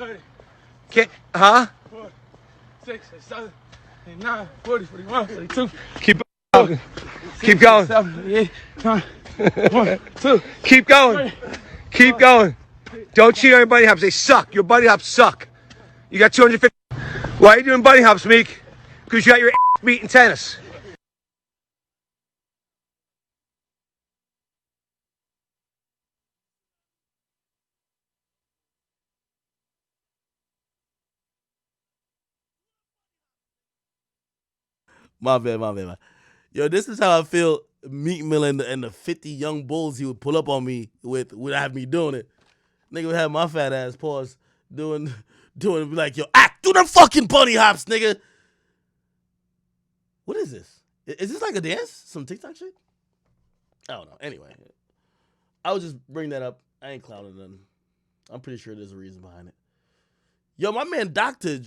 30, Can't, huh? 4, 6, 7, 8, 9, 40, 41, 42. Keep going. Keep going. 7, 8, 9, 1, 2. Keep going. Keep going. Don't cheat on your bunny hops. They suck. Your bunny hops suck. You got 250. Why are you doing bunny hops, Meek? Because you got your ass beat in tennis. My bad, my bad, man. Yo, this is how I feel. Meek Mill and the 50 young bulls he would pull up on me with would have me doing it. Nigga would have my fat ass pause doing be like, yo, do them fucking bunny hops, nigga. What is this? Is this like a dance? Some TikTok shit? I don't know. Anyway, I would just bring that up. I ain't clowning them. I'm pretty sure there's a reason behind it. Yo, my man Doctor